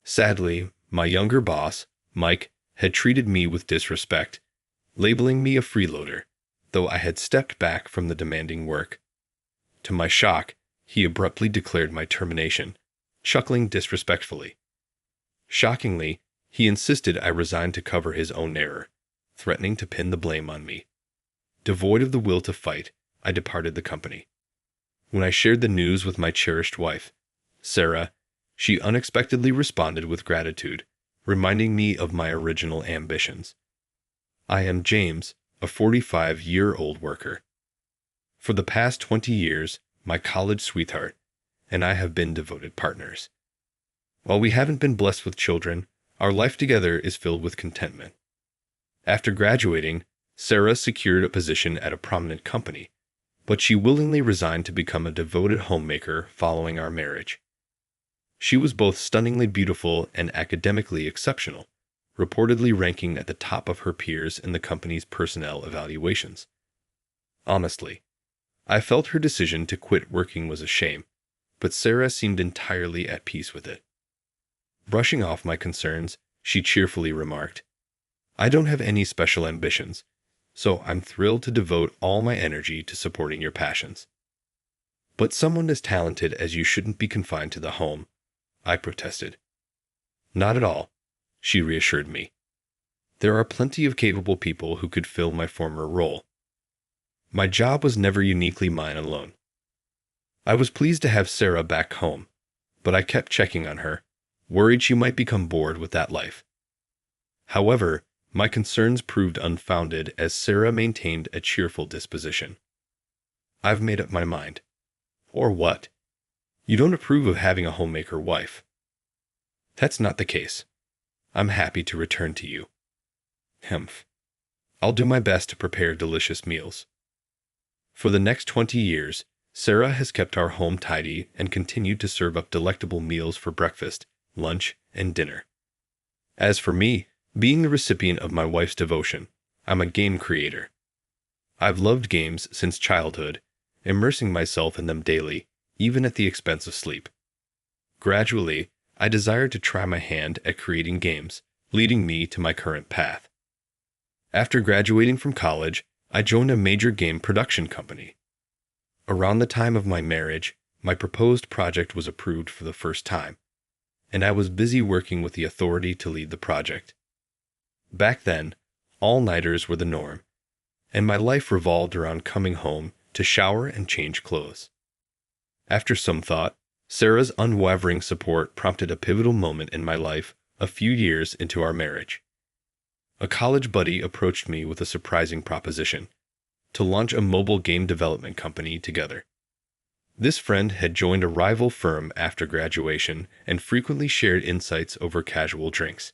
Sadly, my younger boss, Mike, had treated me with disrespect, labeling me a freeloader, though I had stepped back from the demanding work. To my shock, he abruptly declared my termination, chuckling disrespectfully. Shockingly, he insisted I resign to cover his own error, threatening to pin the blame on me. Devoid of the will to fight, I departed the company. When I shared the news with my cherished wife, Sarah, she unexpectedly responded with gratitude, reminding me of my original ambitions. I am James, a 45-year-old worker. For the past 20 years, my college sweetheart and I have been devoted partners. While we haven't been blessed with children, our life together is filled with contentment. After graduating, Sarah secured a position at a prominent company, but she willingly resigned to become a devoted homemaker following our marriage. She was both stunningly beautiful and academically exceptional, reportedly ranking at the top of her peers in the company's personnel evaluations. Honestly, I felt her decision to quit working was a shame, but Sarah seemed entirely at peace with it. Brushing off my concerns, she cheerfully remarked, "I don't have any special ambitions, so I'm thrilled to devote all my energy to supporting your passions." "But someone as talented as you shouldn't be confined to the home," I protested. "Not at all," she reassured me. "There are plenty of capable people who could fill my former role. My job was never uniquely mine alone." I was pleased to have Sarah back home, but I kept checking on her, worried she might become bored with that life. However, my concerns proved unfounded as Sarah maintained a cheerful disposition. "I've made up my mind." "Or what? You don't approve of having a homemaker wife." "That's not the case. I'm happy to return to you." "Humph. I'll do my best to prepare delicious meals." For the next 20 years, Sarah has kept our home tidy and continued to serve up delectable meals for breakfast, lunch, and dinner. As for me, being the recipient of my wife's devotion, I'm a game creator. I've loved games since childhood, immersing myself in them daily, even at the expense of sleep. Gradually, I desired to try my hand at creating games, leading me to my current path. After graduating from college, I joined a major game production company. Around the time of my marriage, my proposed project was approved for the first time, and I was busy working with the authority to lead the project. Back then, all-nighters were the norm, and my life revolved around coming home to shower and change clothes. After some thought, Sarah's unwavering support prompted a pivotal moment in my life a few years into our marriage. A college buddy approached me with a surprising proposition: to launch a mobile game development company together. This friend had joined a rival firm after graduation and frequently shared insights over casual drinks.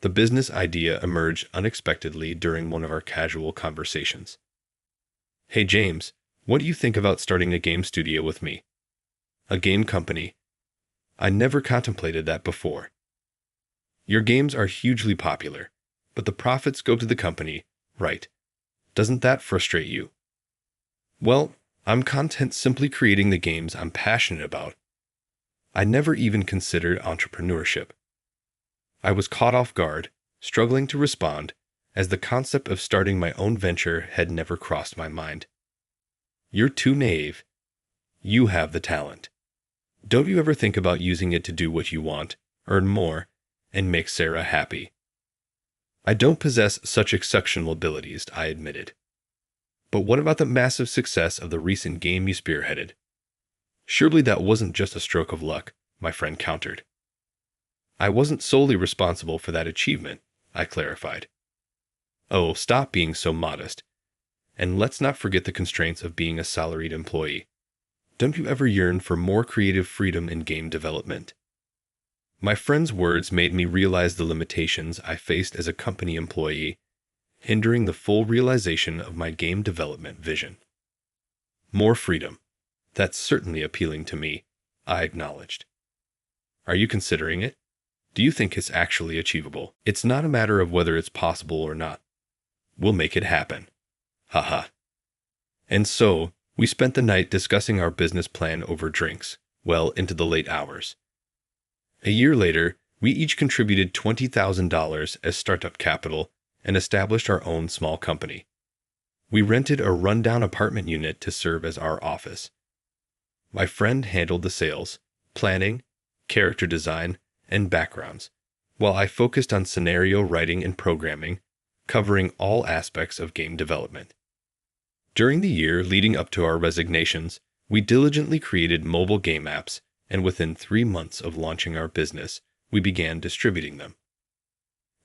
The business idea emerged unexpectedly during one of our casual conversations. "Hey James, what do you think about starting a game studio with me?" "A game company? I never contemplated that before." "Your games are hugely popular, but the profits go to the company, right? Doesn't that frustrate you?" "Well, I'm content simply creating the games I'm passionate about. I never even considered entrepreneurship." I was caught off guard, struggling to respond, as the concept of starting my own venture had never crossed my mind. "You're too naive. You have the talent. Don't you ever think about using it to do what you want, earn more, and make Sarah happy?" "I don't possess such exceptional abilities," I admitted. "But what about the massive success of the recent game you spearheaded?" "Surely that wasn't just a stroke of luck," my friend countered. "I wasn't solely responsible for that achievement," I clarified. "Oh, stop being so modest. And let's not forget the constraints of being a salaried employee. Don't you ever yearn for more creative freedom in game development?" My friend's words made me realize the limitations I faced as a company employee, hindering the full realization of my game development vision. "More freedom. That's certainly appealing to me," I acknowledged. "Are you considering it? Do you think it's actually achievable?" "It's not a matter of whether it's possible or not. We'll make it happen." Haha. And so, we spent the night discussing our business plan over drinks, well into the late hours. A year later, We each contributed $20,000 as startup capital and established our own small company. We rented a rundown apartment unit to serve as our office. My friend handled the sales, planning, character design, and backgrounds, while I focused on scenario writing and programming, covering all aspects of game development. During the year leading up to our resignations, we diligently created mobile game apps, and within 3 months of launching our business, we began distributing them.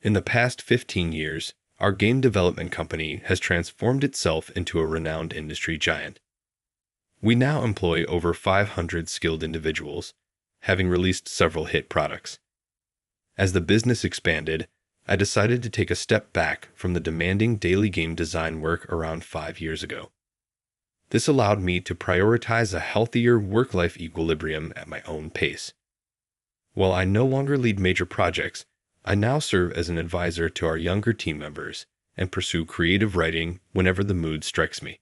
In the past 15 years, our game development company has transformed itself into a renowned industry giant. We now employ over 500 skilled individuals, having released several hit products. As the business expanded, I decided to take a step back from the demanding daily game design work around 5 years ago. This allowed me to prioritize a healthier work-life equilibrium at my own pace. While I no longer lead major projects, I now serve as an advisor to our younger team members and pursue creative writing whenever the mood strikes me.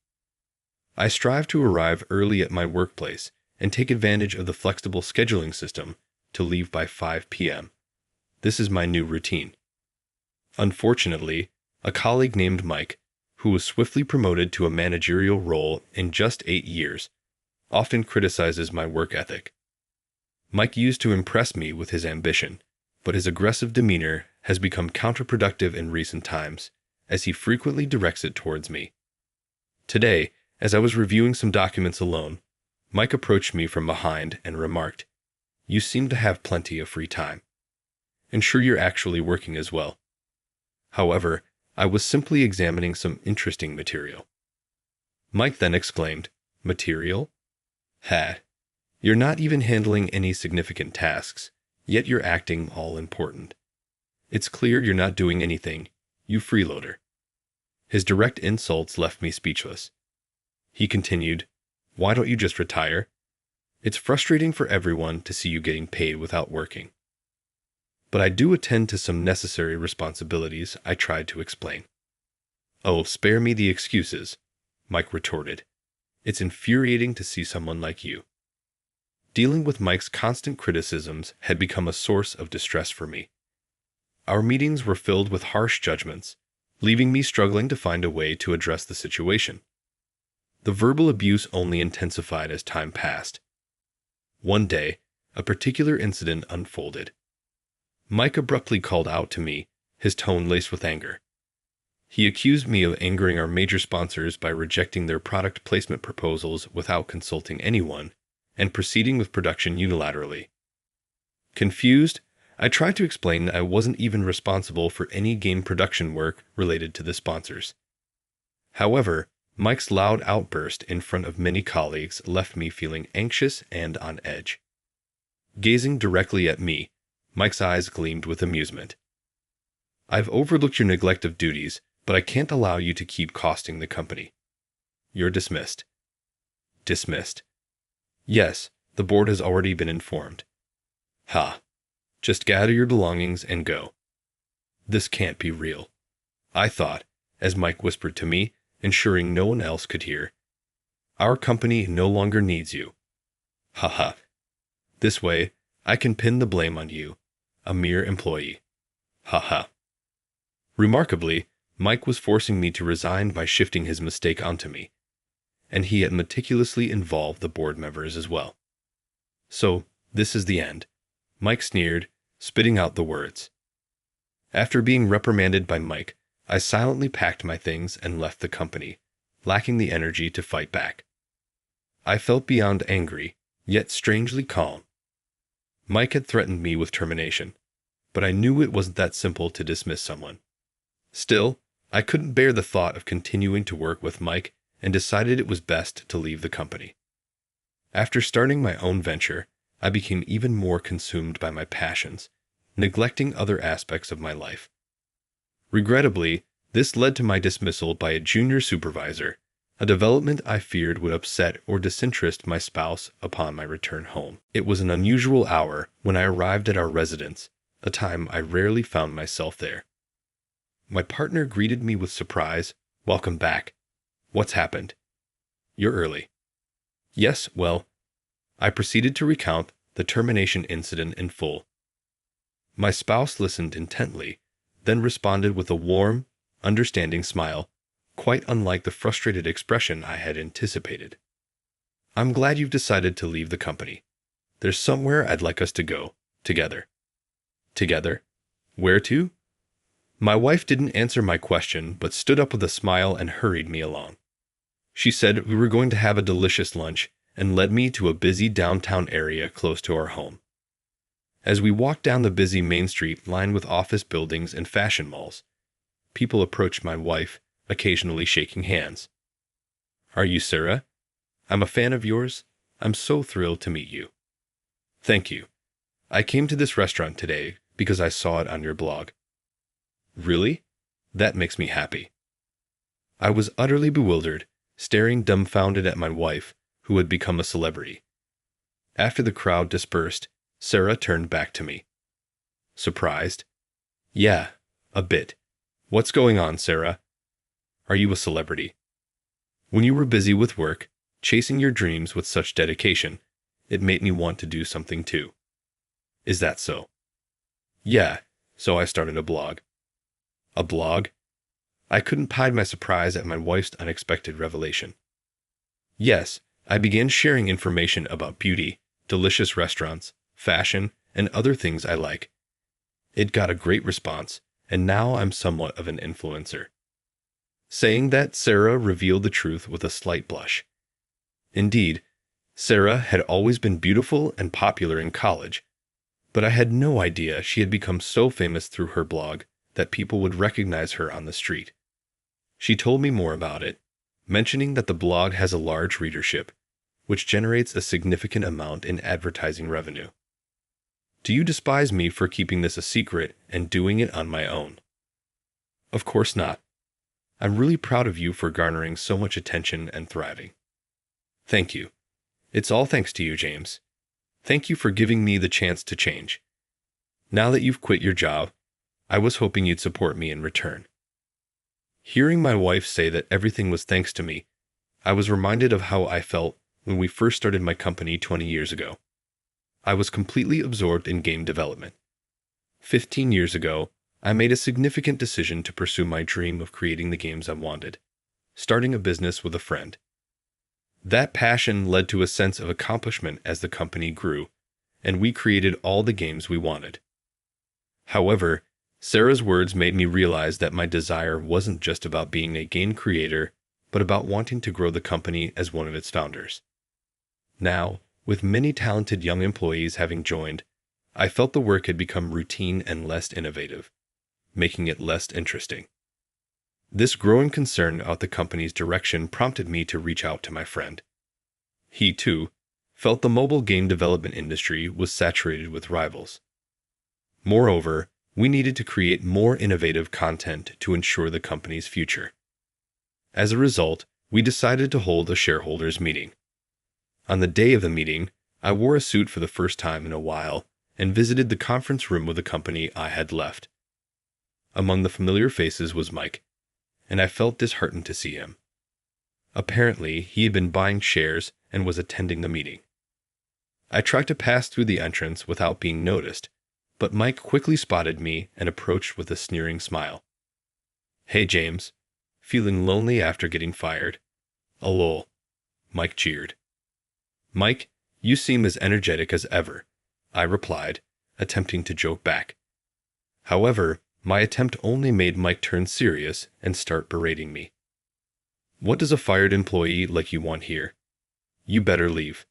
I strive to arrive early at my workplace and take advantage of the flexible scheduling system to leave by 5 p.m. This is my new routine. Unfortunately, a colleague named Mike, who was swiftly promoted to a managerial role in just 8 years, often criticizes my work ethic. Mike used to impress me with his ambition, but his aggressive demeanor has become counterproductive in recent times, as he frequently directs it towards me. Today, as I was reviewing some documents alone, Mike approached me from behind and remarked, "You seem to have plenty of free time. And sure you're actually working as well." However, I was simply examining some interesting material. Mike then exclaimed, "Material? Ha! You're not even handling any significant tasks, yet you're acting all important. It's clear you're not doing anything, you freeloader." His direct insults left me speechless. He continued, "Why don't you just retire? It's frustrating for everyone to see you getting paid without working." "But I do attend to some necessary responsibilities," I tried to explain. "Oh, spare me the excuses," Mike retorted. "It's infuriating to see someone like you." Dealing with Mike's constant criticisms had become a source of distress for me. Our meetings were filled with harsh judgments, leaving me struggling to find a way to address the situation. The verbal abuse only intensified as time passed. One day, a particular incident unfolded. Mike abruptly called out to me, his tone laced with anger. He accused me of angering our major sponsors by rejecting their product placement proposals without consulting anyone, and proceeding with production unilaterally. Confused, I tried to explain that I wasn't even responsible for any game production work related to the sponsors. However, Mike's loud outburst in front of many colleagues left me feeling anxious and on edge. Gazing directly at me, Mike's eyes gleamed with amusement. "I've overlooked your neglect of duties, but I can't allow you to keep costing the company. You're dismissed." "Dismissed?" "Yes, the board has already been informed." "Ha! Just gather your belongings and go." This can't be real, I thought, as Mike whispered to me, ensuring no one else could hear. "Our company no longer needs you." Ha ha. This way, I can pin the blame on you, a mere employee. Ha ha. Remarkably, Mike was forcing me to resign by shifting his mistake onto me, and he had meticulously involved the board members as well. "So, this is the end," Mike sneered, spitting out the words. After being reprimanded by Mike, I silently packed my things and left the company, lacking the energy to fight back. I felt beyond angry, yet strangely calm. Mike had threatened me with termination, but I knew it wasn't that simple to dismiss someone. Still, I couldn't bear the thought of continuing to work with Mike and decided it was best to leave the company. After starting my own venture, I became even more consumed by my passions, neglecting other aspects of my life. Regrettably, this led to my dismissal by a junior supervisor, a development I feared would upset or disinterest my spouse upon my return home. It was an unusual hour when I arrived at our residence, a time I rarely found myself there. My partner greeted me with surprise. "Welcome back. What's happened?" "You're early." "Yes, well," I proceeded to recount the termination incident in full. My spouse listened intently, then responded with a warm, understanding smile, quite unlike the frustrated expression I had anticipated. I'm glad you've decided to leave the company. There's somewhere I'd like us to go, together. Together? Where to? My wife didn't answer my question, but stood up with a smile and hurried me along. She said we were going to have a delicious lunch and led me to a busy downtown area close to our home. As we walked down the busy main street lined with office buildings and fashion malls, people approached my wife, occasionally shaking hands. Are you Sarah? I'm a fan of yours. I'm so thrilled to meet you. Thank you. I came to this restaurant today because I saw it on your blog. Really? That makes me happy. I was utterly bewildered, staring dumbfounded at my wife, who had become a celebrity. After the crowd dispersed, Sarah turned back to me. Surprised? Yeah, a bit. What's going on, Sarah? Are you a celebrity? When you were busy with work, chasing your dreams with such dedication, it made me want to do something too. Is that so? Yeah, so I started a blog. A blog? I couldn't hide my surprise at my wife's unexpected revelation. Yes, I began sharing information about beauty, delicious restaurants, fashion, and other things I like. It got a great response, and now I'm somewhat of an influencer. Saying that, Sarah revealed the truth with a slight blush. Indeed, Sarah had always been beautiful and popular in college, but I had no idea she had become so famous through her blog that people would recognize her on the street. She told me more about it, mentioning that the blog has a large readership, which generates a significant amount in advertising revenue. Do you despise me for keeping this a secret and doing it on my own? Of course not. I'm really proud of you for garnering so much attention and thriving. Thank you. It's all thanks to you, James. Thank you for giving me the chance to change. Now that you've quit your job, I was hoping you'd support me in return. Hearing my wife say that everything was thanks to me, I was reminded of how I felt when we first started my company 20 years ago. I was completely absorbed in game development. 15 years ago, I made a significant decision to pursue my dream of creating the games I wanted, starting a business with a friend. That passion led to a sense of accomplishment as the company grew, and we created all the games we wanted. However, Sarah's words made me realize that my desire wasn't just about being a game creator, but about wanting to grow the company as one of its founders. Now, with many talented young employees having joined, I felt the work had become routine and less innovative, making it less interesting. This growing concern about the company's direction prompted me to reach out to my friend. He, too, felt the mobile game development industry was saturated with rivals. Moreover, we needed to create more innovative content to ensure the company's future. As a result, we decided to hold a shareholders' meeting. On the day of the meeting, I wore a suit for the first time in a while and visited the conference room of the company I had left. Among the familiar faces was Mike, and I felt disheartened to see him. Apparently, he had been buying shares and was attending the meeting. I tried to pass through the entrance without being noticed, but Mike quickly spotted me and approached with a sneering smile. Hey, James. Feeling lonely after getting fired? Lol. Mike cheered. Mike, you seem as energetic as ever, I replied, attempting to joke back. However, my attempt only made Mike turn serious and start berating me. What does a fired employee like you want here? You better leave.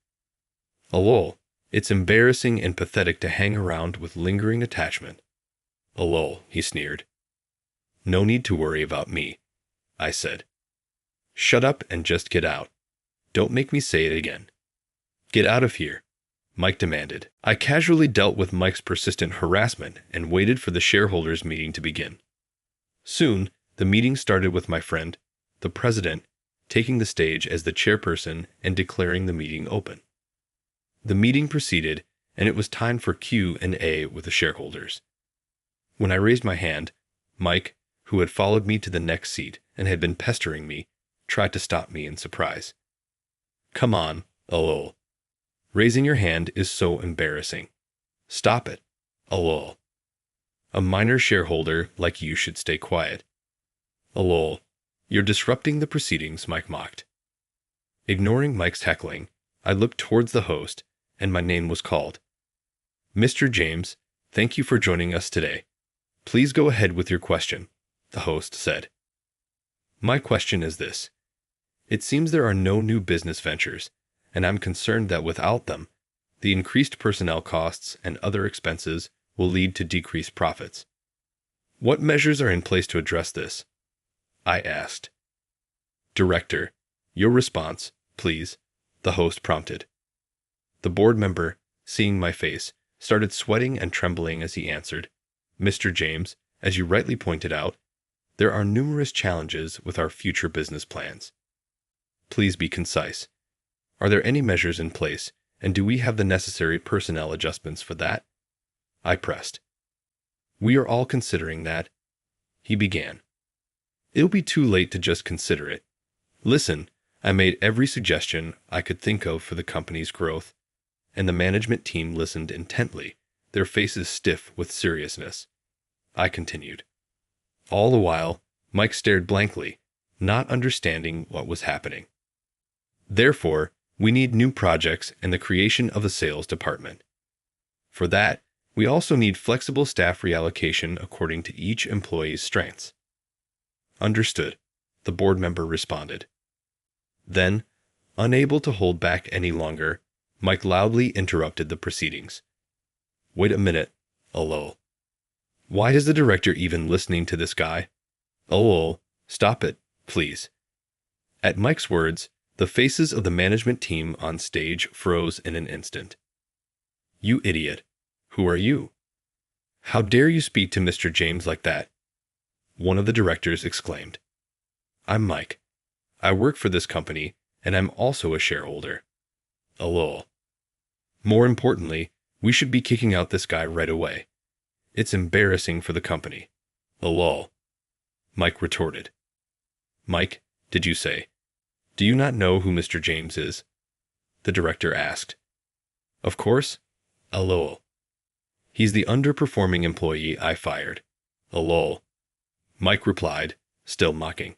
Lol. It's embarrassing and pathetic to hang around with lingering attachment. Lol, he sneered. No need to worry about me, I said. Shut up and just get out. Don't make me say it again. Get out of here, Mike demanded. I casually dealt with Mike's persistent harassment and waited for the shareholders' meeting to begin. Soon, the meeting started with my friend, the president, taking the stage as the chairperson and declaring the meeting open. The meeting proceeded, and it was time for Q&A with the shareholders. When I raised my hand, Mike, who had followed me to the next seat and had been pestering me, tried to stop me in surprise. Come on, lol. Raising your hand is so embarrassing. Stop it, lol. A minor shareholder like you should stay quiet. Lol. You're disrupting the proceedings, Mike mocked. Ignoring Mike's heckling, I looked towards the host, and my name was called. Mr. James, thank you for joining us today. Please go ahead with your question, the host said. My question is this. It seems there are no new business ventures, and I'm concerned that without them, the increased personnel costs and other expenses will lead to decreased profits. What measures are in place to address this? I asked. Director, your response, please, the host prompted. The board member, seeing my face, started sweating and trembling as he answered, Mr. James, as you rightly pointed out, there are numerous challenges with our future business plans. Please be concise. Are there any measures in place, and do we have the necessary personnel adjustments for that? I pressed. We are all considering that. He began. It'll be too late to just consider it. Listen, I made every suggestion I could think of for the company's growth, and the management team listened intently, their faces stiff with seriousness. I continued. All the while, Mike stared blankly, not understanding what was happening. Therefore, we need new projects and the creation of a sales department. For that, we also need flexible staff reallocation according to each employee's strengths. Understood, the board member responded. Then, unable to hold back any longer, Mike loudly interrupted the proceedings. Wait a minute, lol. Why is the director even listening to this guy? Lol, stop it, please. At Mike's words, the faces of the management team on stage froze in an instant. You idiot. Who are you? How dare you speak to Mr. James like that? One of the directors exclaimed. I'm Mike. I work for this company, and I'm also a shareholder. Lol. More importantly, we should be kicking out this guy right away. It's embarrassing for the company. Lol. Mike retorted. Mike, did you say? Do you not know who Mr. James is? The director asked. Of course. Lol. He's the underperforming employee I fired. Lol. Mike replied, still mocking.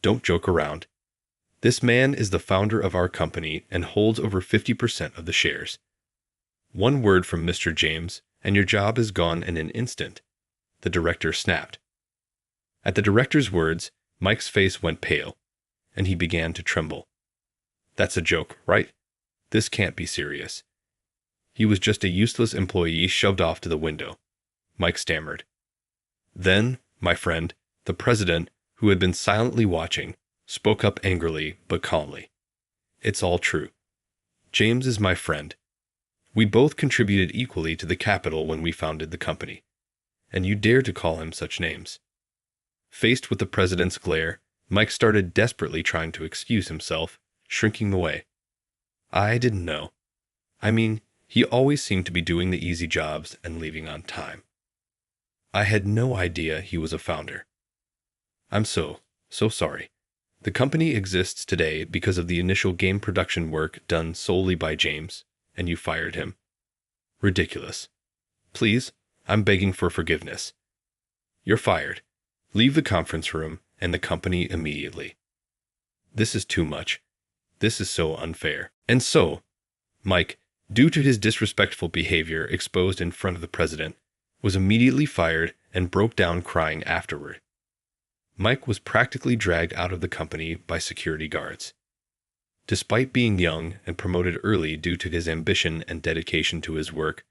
Don't joke around. This man is the founder of our company and holds over 50% of the shares. One word from Mr. James, and your job is gone in an instant. The director snapped. At the director's words, Mike's face went pale, and he began to tremble. That's a joke, right? This can't be serious. He was just a useless employee shoved off to the window. Mike stammered. Then, my friend, the president, who had been silently watching, spoke up angrily but calmly. It's all true. James is my friend. We both contributed equally to the capital when we founded the company, and you dare to call him such names. Faced with the president's glare, Mike started desperately trying to excuse himself, shrinking away. I didn't know. I mean, he always seemed to be doing the easy jobs and leaving on time. I had no idea he was a founder. I'm so sorry. The company exists today because of the initial game production work done solely by James, and you fired him. Ridiculous. Please, I'm begging for forgiveness. You're fired. Leave the conference room and the company immediately. This is too much. This is so unfair. And so, Mike, due to his disrespectful behavior exposed in front of the president, was immediately fired and broke down crying afterward. Mike was practically dragged out of the company by security guards. Despite being young and promoted early due to his ambition and dedication to his work,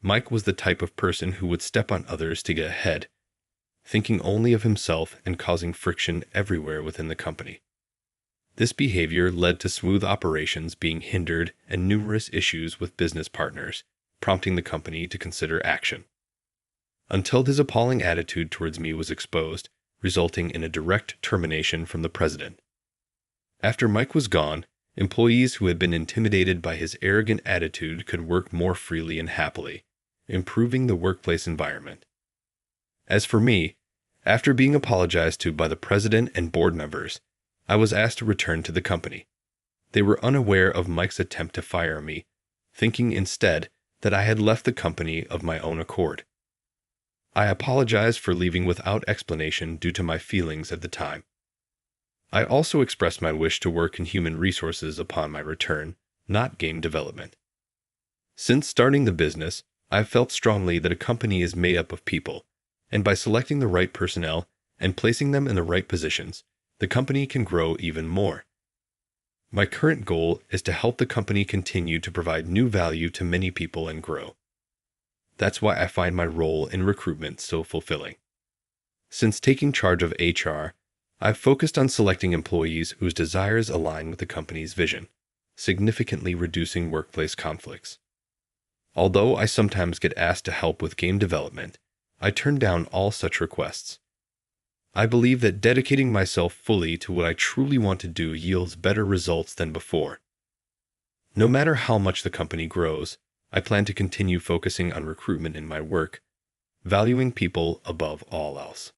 Mike was the type of person who would step on others to get ahead, thinking only of himself and causing friction everywhere within the company. This behavior led to smooth operations being hindered and numerous issues with business partners, prompting the company to consider action. Until his appalling attitude towards me was exposed, resulting in a direct termination from the president. After Mike was gone, employees who had been intimidated by his arrogant attitude could work more freely and happily, improving the workplace environment. As for me, after being apologized to by the president and board members, I was asked to return to the company. They were unaware of Mike's attempt to fire me, thinking instead that I had left the company of my own accord. I apologize for leaving without explanation due to my feelings at the time. I also expressed my wish to work in human resources upon my return, not game development. Since starting the business, I've felt strongly that a company is made up of people, and by selecting the right personnel and placing them in the right positions, the company can grow even more. My current goal is to help the company continue to provide new value to many people and grow. That's why I find my role in recruitment so fulfilling. Since taking charge of HR, I've focused on selecting employees whose desires align with the company's vision, significantly reducing workplace conflicts. Although I sometimes get asked to help with game development, I turn down all such requests. I believe that dedicating myself fully to what I truly want to do yields better results than before. No matter how much the company grows, I plan to continue focusing on recruitment in my work, valuing people above all else.